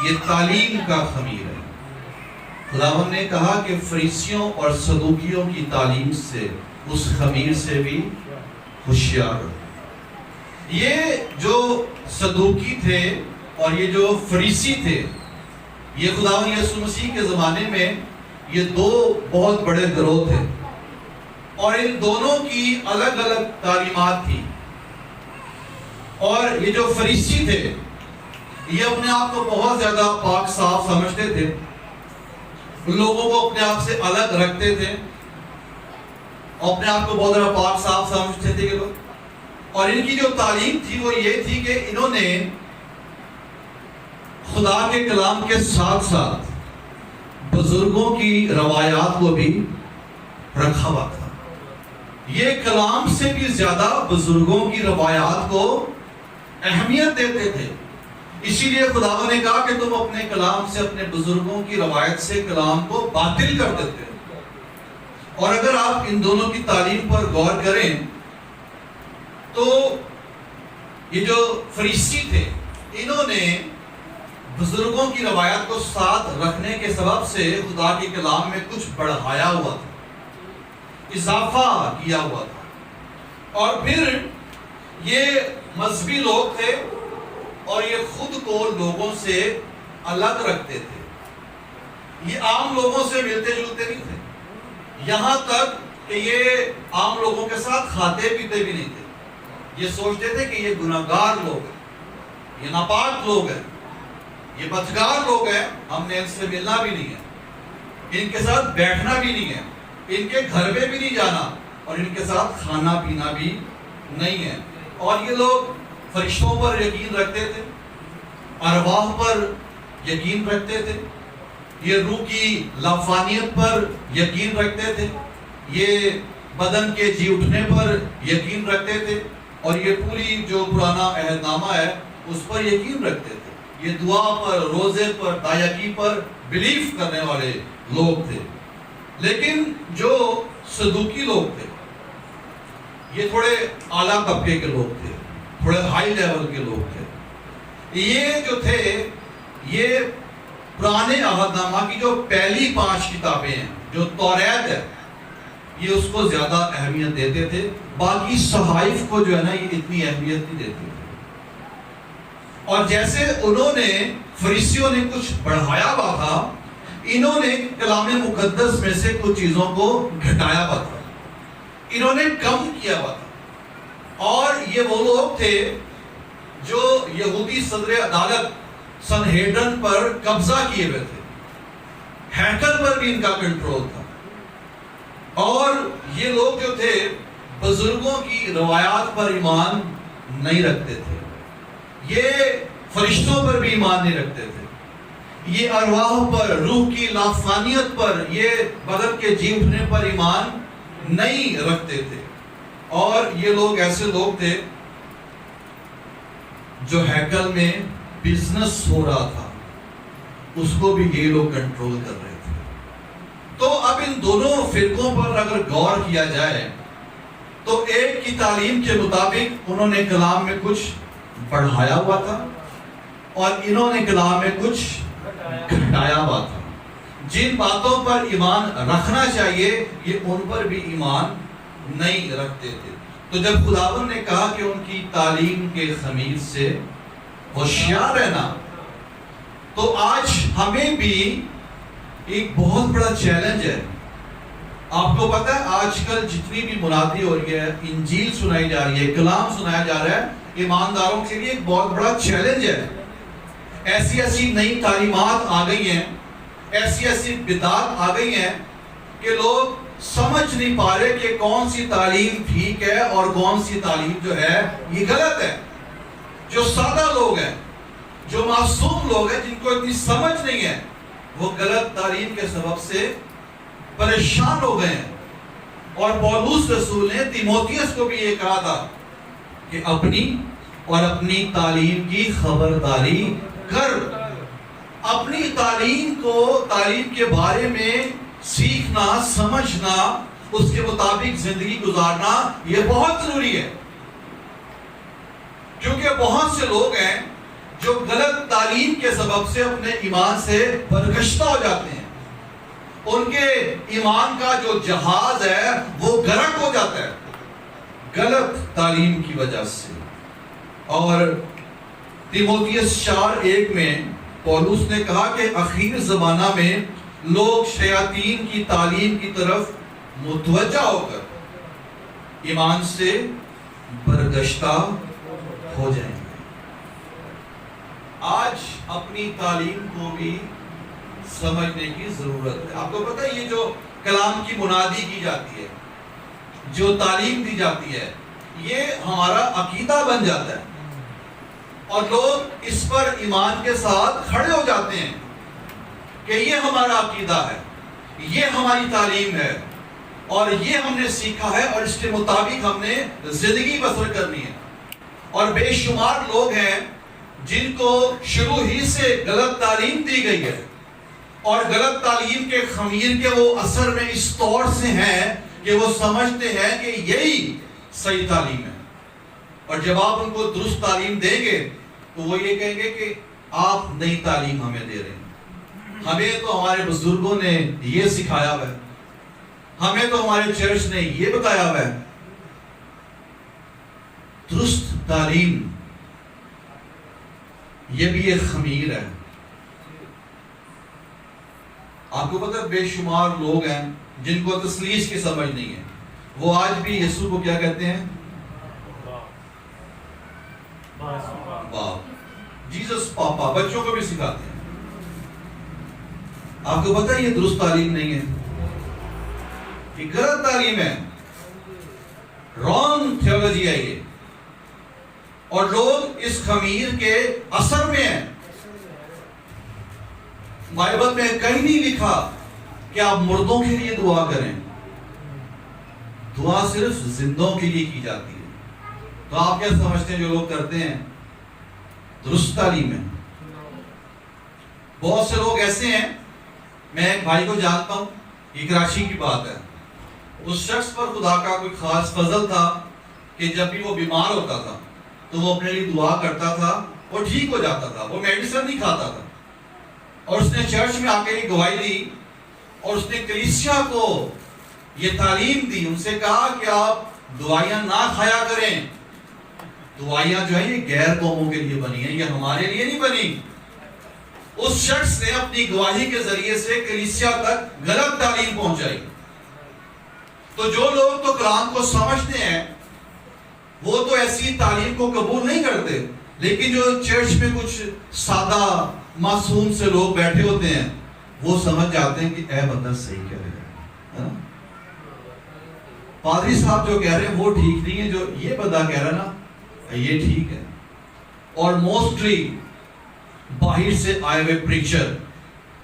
یہ تعلیم کا خمیر ہے۔ خداوند نے کہا کہ فریسیوں اور صدوقیوں کی تعلیم سے، اس خمیر سے بھی ہوشیار رہو۔ یہ جو صدوقی تھے اور یہ جو فریسی تھے، یہ خداوند یسوع مسیح کے زمانے میں یہ دو بہت بڑے گروہ تھے، اور ان دونوں کی الگ الگ تعلیمات تھی۔ اور یہ جو فریسی تھے یہ اپنے آپ کو بہت زیادہ پاک صاف سمجھتے تھے، لوگوں کو اپنے آپ سے الگ رکھتے تھے، اور اپنے آپ کو بہت زیادہ پاک صاف سمجھتے تھے کہ لوگ، اور ان کی جو تعلیم تھی وہ یہ تھی کہ انہوں نے خدا کے کلام کے ساتھ ساتھ بزرگوں کی روایات کو بھی رکھا ہوا تھا. یہ کلام سے بھی زیادہ بزرگوں کی روایات کو اہمیت دیتے تھے. اسی لیے خدا نے کہا کہ تم اپنے کلام سے، اپنے بزرگوں کی روایت سے کلام کو باطل کر دیتے ہو. اور اگر آپ ان دونوں کی تعلیم پر غور کریں تو یہ جو فریسی تھے انہوں نے بزرگوں کی روایت کو ساتھ رکھنے کے سبب سے خدا کے کلام میں کچھ بڑھایا ہوا تھا، اضافہ کیا ہوا تھا. اور پھر یہ مذہبی لوگ تھے اور یہ خود کو لوگوں سے الگ رکھتے تھے. یہ عام لوگوں سے ملتے جلتے نہیں تھے، یہاں تک کہ یہ عام لوگوں کے ساتھ کھاتے پیتے بھی نہیں تھے. یہ سوچتے تھے کہ یہ گناہگار لوگ ہیں، یہ ناپاک لوگ ہیں، یہ بدکار لوگ ہیں، ہم نے ان سے ملنا بھی نہیں ہے، ان کے ساتھ بیٹھنا بھی نہیں ہے، ان کے گھر میں بھی نہیں جانا، اور ان کے ساتھ کھانا پینا بھی نہیں ہے. اور یہ لوگ فرشتوں پر یقین رکھتے تھے، ارواح پر یقین رکھتے تھے، یہ روح کی لافانیت پر یقین رکھتے تھے، یہ بدن کے جی اٹھنے پر یقین رکھتے تھے، اور یہ پوری جو پرانا عہد نامہ ہے اس پر یقین رکھتے تھے. یہ دعا پر، روزے پر، دایکی پر بلیف کرنے والے لوگ تھے. لیکن جو صدوقی لوگ تھے یہ تھوڑے اعلیٰ طبقے کے لوگ تھے، تھوڑے ہائی لیول کے لوگ تھے. یہ جو تھے یہ پرانے عہد نامہ کی جو پہلی 5 کتابیں ہیں، جو توریت ہے، یہ اس کو زیادہ اہمیت دیتے تھے. باقی صحائف کو جو ہے نا یہ اتنی اہمیت نہیں دیتے تھے. اور جیسے انہوں نے، فریسیوں نے کچھ بڑھایا ہوا تھا، انہوں نے کلام مقدس میں سے کچھ چیزوں کو گھٹایا ہوا تھا، انہوں نے کم کیا ہوا تھا. اور یہ وہ لوگ تھے جو یہودی صدر عدالت سنہیڈرن پر قبضہ کیے ہوئے تھے، ہیکل پر بھی ان کا کنٹرول تھا. اور یہ لوگ جو تھے بزرگوں کی روایات پر ایمان نہیں رکھتے تھے، یہ فرشتوں پر بھی ایمان نہیں رکھتے تھے، یہ ارواح پر، روح کی لافانیت پر، یہ بدن کے جی اٹھنے پر ایمان نہیں رکھتے تھے. اور یہ لوگ ایسے لوگ تھے جو ہیکل میں بزنس ہو رہا تھا اس کو بھی یہ لوگ کنٹرول کر رہے تھے. تو اب ان دونوں فرقوں پر اگر غور کیا جائے تو ایک کی تعلیم کے مطابق انہوں نے کلام میں کچھ بڑھایا ہوا تھا اور انہوں نے کلام میں کچھ گھٹایا ہوا تھا. جن باتوں پر ایمان رکھنا چاہیے یہ ان پر بھی ایمان نہیں رکھتے تھے. تو جب خداوند نے کہا کہ ان کی تعلیم کے خمیر سے ہوشیار رہنا، تو آج ہمیں بھی ایک بہت بڑا چیلنج ہے. آپ کو پتہ ہے آج کل جتنی بھی منادی ہو رہی ہے، انجیل سنائی جا رہی ہے، کلام سنایا جا رہا ہے، ایمانداروں کے لیے ایک بہت بڑا چیلنج ہے. ایسی ایسی نئی تعلیمات آ گئی ہیں، ایسی ایسی بدعات آ گئی ہیں کہ لوگ سمجھ نہیں پا رہے کہ کون سی تعلیم ٹھیک ہے اور کون سی تعلیم جو ہے یہ غلط ہے. جو سادہ لوگ ہیں، جو معصوم لوگ ہیں، جن کو اتنی سمجھ نہیں ہے، وہ غلط تعلیم کے سبب سے پریشان ہو گئے ہیں. اور پولس رسول نے تیموتھیوس کو بھی یہ کہا تھا کہ اپنی تعلیم کی خبرداری کر. اپنی تعلیم کے بارے میں سیکھنا، سمجھنا، اس کے مطابق زندگی گزارنا یہ بہت ضروری ہے. کیونکہ بہت سے لوگ ہیں جو غلط تعلیم کے سبب سے اپنے ایمان سے برگشتہ ہو جاتے ہیں. ان کے ایمان کا جو جہاز ہے وہ غرق ہو جاتا ہے غلط تعلیم کی وجہ سے. اور تیموتھیوس 4:1 میں پولس نے کہا کہ آخر زمانہ میں لوگ شیاطین کی تعلیم کی طرف متوجہ ہو کر ایمان سے برگشتہ ہو جائیں گے. آج اپنی تعلیم کو بھی سمجھنے کی ضرورت ہے. آپ کو پتہ ہے یہ جو کلام کی منادی کی جاتی ہے، جو تعلیم دی جاتی ہے یہ ہمارا عقیدہ بن جاتا ہے، اور لوگ اس پر ایمان کے ساتھ کھڑے ہو جاتے ہیں کہ یہ ہمارا عقیدہ ہے، یہ ہماری تعلیم ہے، اور یہ ہم نے سیکھا ہے اور اس کے مطابق ہم نے زندگی بسر کرنی ہے۔ اور بے شمار لوگ ہیں جن کو شروع ہی سے غلط تعلیم دی گئی ہے، اور غلط تعلیم کے خمیر کے وہ اثر میں اس طور سے ہیں کہ وہ سمجھتے ہیں کہ یہی صحیح تعلیم ہے، اور جب آپ ان کو درست تعلیم دیں گے تو وہ یہ کہیں گے کہ آپ نئی تعلیم ہمیں دے رہے ہیں، ہمیں تو ہمارے بزرگوں نے یہ سکھایا ہوا ہے، ہمیں تو ہمارے چرچ نے یہ بتایا ہوا ہے۔ درست تعلیم یہ بھی ایک خمیر ہے۔ آپ کو پتہ بے شمار لوگ ہیں جن کو تثلیث کی سمجھ نہیں ہے، وہ آج بھی یسوع کو کیا کہتے ہیں؟ باپ، جیسس پاپا، بچوں کو بھی سکھاتے ہیں۔ آپ کو پتہ یہ درست تعلیم نہیں ہے، یہ غلط تعلیم ہے، رانگ تھیولوجی ہے یہ، اور لوگ اس خمیر کے اثر میں ہیں۔ بائبل میں کہیں نہیں لکھا کہ آپ مردوں کے لیے دعا کریں، دعا صرف زندوں کے لیے کی جاتی ہے۔ تو آپ کیا سمجھتے ہیں جو لوگ کرتے ہیں درست تعلیم ہے؟ بہت سے لوگ ایسے ہیں، میں ایک بھائی کو جانتا ہوں، یہ کراچی کی بات ہے، اس شخص پر خدا کا کوئی خاص فضل تھا کہ جب بھی وہ بیمار ہوتا تھا تو وہ اپنے لیے دعا کرتا تھا، وہ ٹھیک ہو جاتا تھا، وہ میڈیسن نہیں کھاتا تھا، اور اس نے چرچ میں آ کے یہ گواہی دی، اور اس نے کلیسیا کو یہ تعلیم دی، ان سے کہا کہ آپ دوائیاں نہ کھایا کریں، دوائیاں جو ہیں یہ غیر قوموں کے لیے بنی ہیں، یہ ہمارے لیے نہیں بنی۔ اس شخص نے اپنی گواہی کے ذریعے سے کلیسیا تک غلط تعلیم پہنچائی۔ تو جو لوگ تو کلام کو سمجھتے ہیں وہ تو ایسی تعلیم کو قبول نہیں کرتے، لیکن جو چرچ میں کچھ سادہ معصوم سے لوگ بیٹھے ہوتے ہیں وہ سمجھ جاتے ہیں کہ اے بندہ صحیح کہہ رہے ہیں، پادری صاحب جو کہہ رہے ہیں وہ ٹھیک نہیں ہے، جو یہ بندہ کہہ رہا ہے نا یہ ٹھیک ہے۔ اور موسٹلی باہر سے آئے ہوئے پریچر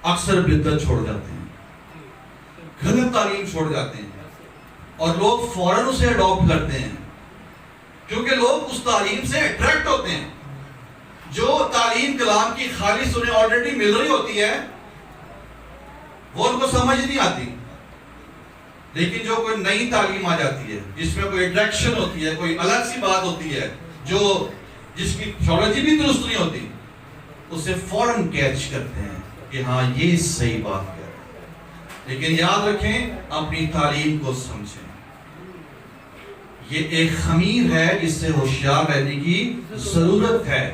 اکثر بدعت چھوڑ جاتے ہیں، غلط تعلیم چھوڑ جاتے ہیں، اور لوگ فوراً اسے اڈاپٹ کرتے ہیں کیونکہ لوگ اس تعلیم سے اٹریکٹ ہوتے ہیں۔ جو تعلیم کلام کی خالص انہیں آلریڈی مل رہی ہوتی ہے وہ ان کو سمجھ نہیں آتی، لیکن جو کوئی نئی تعلیم آ جاتی ہے جس میں کوئی اٹریکشن ہوتی ہے، کوئی الگ سی بات ہوتی ہے جو جس کی تھیولوجی بھی درست نہیں ہوتی، اسے فوراً کیچ کرتے ہیں کہ ہاں یہ صحیح بات ہے۔ لیکن یاد رکھیں اپنی تعلیم کو سمجھیں، یہ ایک خمیر ہے جس سے ہوشیار رہنے کی ضرورت ہے۔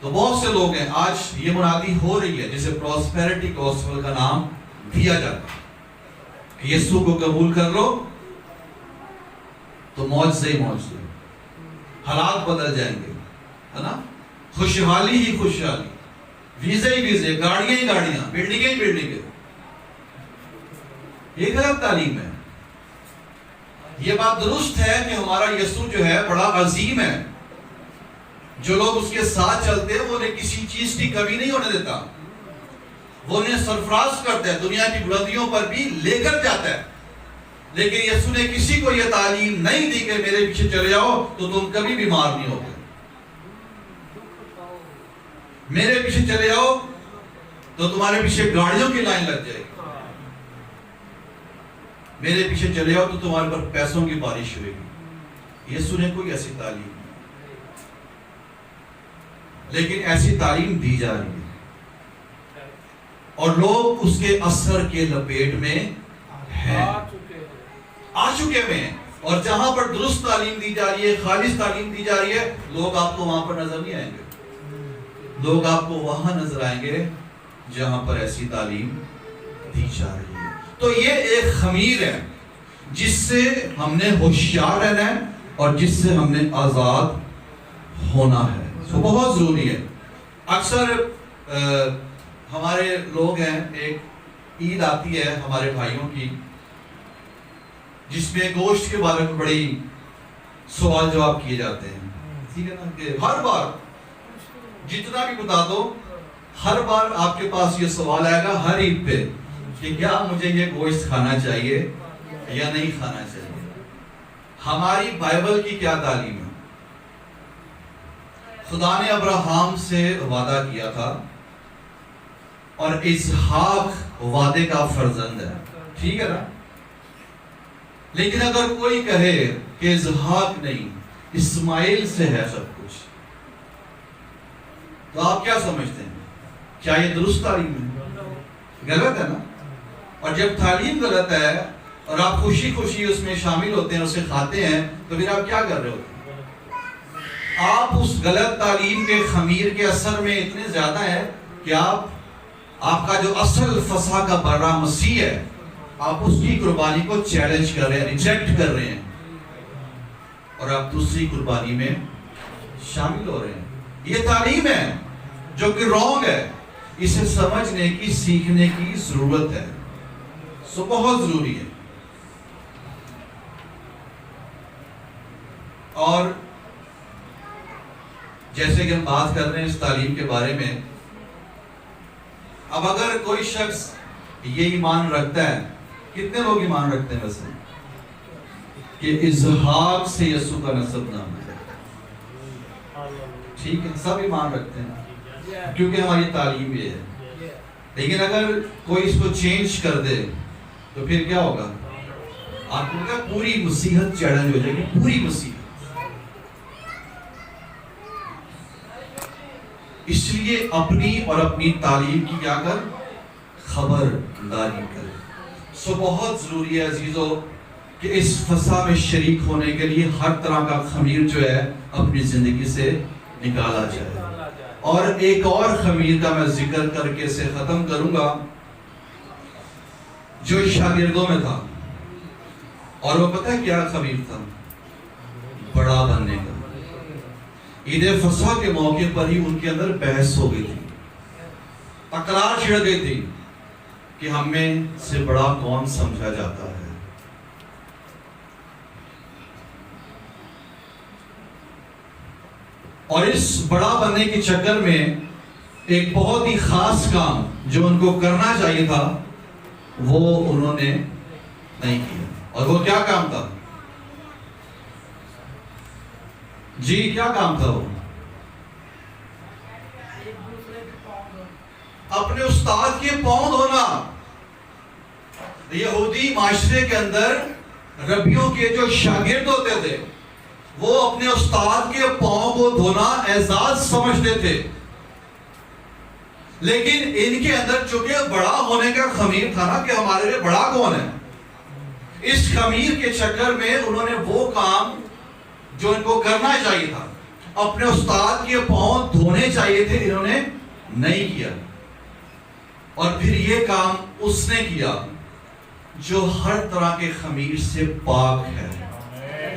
تو بہت سے لوگ ہیں، آج یہ منادی ہو رہی ہے جسے پراسپیرٹی گوسپل کا نام دیا جاتا ہے کہ یسوع کو قبول کر لو تو معجزے ہی معجزے، حالات بدل جائیں گے، ہے نا، خوشحالی ہی خوشحالی، ویزے ہی ویزے، گاڑیاں ہی گاڑیاں، بلڈنگیں ہی بلڈنگیں۔ یہ غلط تعلیم ہے۔ یہ بات درست ہے کہ ہمارا یسوع جو ہے بڑا عظیم ہے، جو لوگ اس کے ساتھ چلتے ہیں وہ انہیں کسی چیز کی کمی نہیں ہونے دیتا، وہ انہیں سرفراز کرتا ہے، دنیا کی بلندیوں پر بھی لے کر جاتا ہے۔ لیکن یسوع نے کسی کو یہ تعلیم نہیں دی کہ میرے پیچھے چلے جاؤ تو تم کبھی بیمار نہیں ہوگے، میرے پیچھے چلے جاؤ تو تمہارے پیچھے گاڑیوں کی لائن لگ جائے گی، میرے پیچھے چلے جاؤ تو تمہارے پر پیسوں کی بارش ہوئے گی۔ یسوع نے کوئی ایسی تعلیم نہیں، لیکن ایسی تعلیم دی جا رہی ہے اور لوگ اس کے اثر کے لپیٹ میں ہیں، آ چکے ہیں، اور جہاں پر درست تعلیم دی جا رہی ہے، خالص تعلیم دی جا رہی ہے، لوگ آپ کو وہاں پر نظر نہیں آئیں گے، لوگ آپ کو وہاں نظر آئیں گے جہاں پر ایسی تعلیم دی جا رہی ہے۔ تو یہ ایک خمیر ہے جس سے ہم نے ہوشیار رہنا ہے اور جس سے ہم نے آزاد ہونا ہے، تو بہت ضروری ہے۔ اکثر ہمارے لوگ ہیں، ایک عید آتی ہے ہمارے بھائیوں کی، جس میں گوشت کے بارے میں بڑی سوال جواب کیے جاتے ہیں، ٹھیک ہے نا، کہ ہر بار جتنا بھی بتا دو، ہر بار آپ کے پاس یہ سوال آئے گا ہر عید پہ کہ کیا مجھے یہ گوشت کھانا چاہیے یا نہیں کھانا چاہیے۔ ہماری بائبل کی کیا تعلیم ہے؟ خدا نے ابراہیم سے وعدہ کیا تھا اور اسحاق وعدے کا فرزند ہے، ٹھیک ہے نا، لیکن اگر کوئی کہے کہ اسحاق نہیں اسماعیل سے ہے سب کچھ، تو آپ کیا سمجھتے ہیں؟ کیا یہ درست تعلیم ہے؟ غلط ہے نا۔ اور جب تعلیم غلط ہے اور آپ خوشی خوشی اس میں شامل ہوتے ہیں، اسے کھاتے ہیں، تو پھر آپ کیا کر رہے ہوتے ہیں؟ آپ اس غلط تعلیم کے خمیر کے اثر میں اتنے زیادہ ہیں کہ آپ کا جو اصل فسح کا بڑا مسیح ہے، آپ اس کی قربانی کو چیلنج کر رہے ہیں، ریجیکٹ کر رہے ہیں، اور آپ دوسری قربانی میں شامل ہو رہے ہیں۔ یہ تعلیم ہے جو کہ رانگ ہے، اسے سمجھنے کی، سیکھنے کی ضرورت ہے، سو بہت ضروری ہے۔ اور جیسے کہ ہم بات کر رہے ہیں اس تعلیم کے بارے میں، اب اگر کوئی شخص یہ ایمان رکھتا ہے، کتنے لوگ ایمان رکھتے ہیں ویسے کہ اسحاق سے یسوع کا نسب نام ہے؟ ٹھیک ہے، سب ایمان رکھتے ہیں کیونکہ ہماری تعلیم یہ ہے۔ لیکن اگر کوئی اس کو چینج کر دے تو پھر کیا ہوگا؟ آپ کو کہا پوری مسیحت چیلنج ہو جائے گی، پوری مسیحت۔ اس لیے اپنی اور اپنی تعلیم کی کیا کر؟ خبرداری کر۔ سو بہت ضروری ہے عزیزو کہ اس فسح میں شریک ہونے کے لیے ہر طرح کا خمیر جو ہے اپنی زندگی سے نکالا جائے۔ اور ایک اور خمیر کا میں ذکر کر کے اسے ختم کروں گا جو شاگردوں میں تھا، اور وہ پتہ ہے کیا خمیر تھا؟ بڑا بننے کا۔ عید فسح کے موقع پر ہی ان کے اندر بحث ہو گئی تھی، تکرار چھڑ گئی تھی کہ ہم میں سے بڑا کون سمجھا جاتا ہے۔ اور اس بڑا بننے کے چکر میں ایک بہت ہی خاص کام جو ان کو کرنا چاہیے تھا وہ انہوں نے نہیں کیا۔ اور وہ کیا کام تھا؟ جی کیا کام تھا وہ؟ اپنے استاد کے پاؤں دھونا۔ یہودی معاشرے کے اندر ربیوں کے جو شاگرد ہوتے تھے وہ اپنے استاد کے پاؤں کو دھونا اعزاز سمجھتے تھے، لیکن ان کے اندر چونکہ بڑا ہونے کا خمیر تھا نا کہ ہمارے لیے بڑا کون ہے، اس خمیر کے چکر میں انہوں نے وہ کام جو ان کو کرنا چاہیے تھا، اپنے استاد کے پاؤں دھونے چاہیے تھے، انہوں نے نہیں کیا۔ اور پھر یہ کام اس نے کیا جو ہر طرح کے خمیر سے پاک ہے،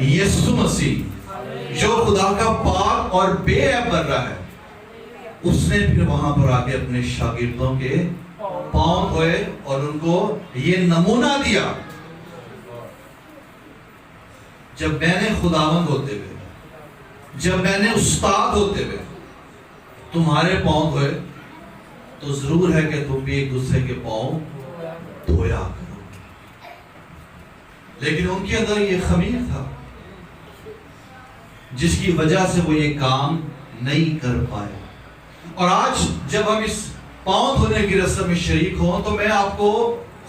یسوع مسیح جو خدا کا پاک اور بے عیب بندہ ہے۔ اس نے پھر وہاں پر آ کے اپنے شاگردوں کے پاؤں دھوئے اور ان کو یہ نمونہ دیا، جب میں نے خداوند ہوتے ہوئے، جب میں نے استاد ہوتے ہوئے تمہارے پاؤں دھوئے تو ضرور ہے کہ تم بھی ایک دوسرے کے پاؤں دھویا کرو۔ لیکن ان کے اندر یہ خمیر تھا جس کی وجہ سے وہ یہ کام نہیں کر پائے۔ اور آج جب ہم اس پاؤں دھونے کی رسم میں شریک ہوں تو میں آپ کو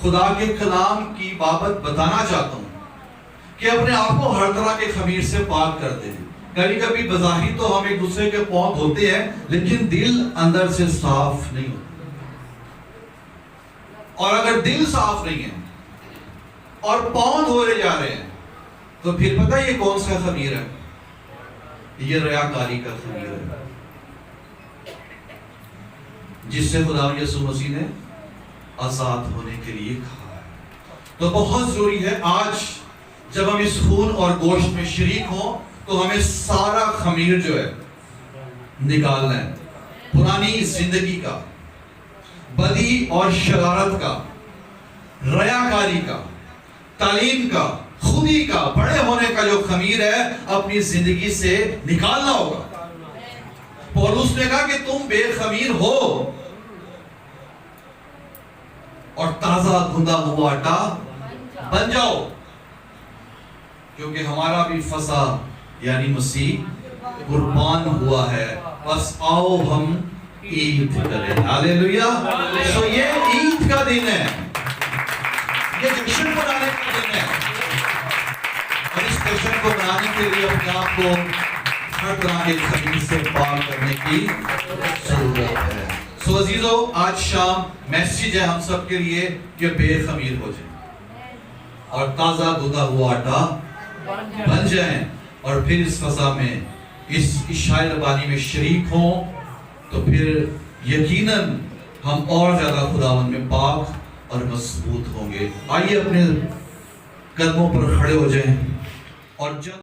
خدا کے کلام کی بابت بتانا چاہتا ہوں کہ اپنے آپ کو ہر طرح کے خمیر سے پاک کر دیں۔ کبھی کبھی بظاہر تو ہم ایک دوسرے کے پاؤں دھوتے ہیں لیکن دل اندر سے صاف نہیں ہوتا، اور اگر دل صاف نہیں ہے اور پاؤں دھوئے جا رہے ہیں تو پھر پتہ یہ کون سا خمیر ہے؟ یہ ریاکاری کا خمیر ہے جس سے خدا یسوع مسیح نے آزاد ہونے کے لیے کہا ہے۔ تو بہت ضروری ہے آج جب ہم اس خون اور گوشت میں شریک ہوں تو ہمیں سارا خمیر جو ہے نکالنا ہے، پرانی زندگی کا، بدی اور شرارت کا، ریاکاری کا، تعلیم کا، خودی کا، بڑے ہونے کا جو خمیر ہے اپنی زندگی سے نکالنا ہوگا۔ پولس نے کہا کہ تم بے خمیر ہو اور تازہ گندا ہوا آٹا بن جاؤ، کیونکہ ہمارا بھی فصح یعنی مسیح قربان ہوا ہے، بس آؤ ہم عید کریں۔ ہاللیلویا۔ سو یہ عید کا دن ہے، یہ جشن منانے کا دن ہے، اور اس جشن کو منانے کے لیے اپنے آپ کو ہر طرح کے خمیر سے پاک کرنے کی ضرورت ہے۔ سو عزیزو، آج شام میسیج ہے ہم سب کے لیے کہ بے خمیر ہو جائیں اور تازہ گندا ہوا آٹا بن جائیں، اور پھر اس فضا میں اس عشاء ربانی میں شریک ہوں، تو پھر یقیناً ہم اور زیادہ خداوند میں پاک اور مضبوط ہوں گے۔ آئیے اپنے قدموں پر کھڑے ہو جائیں اور جب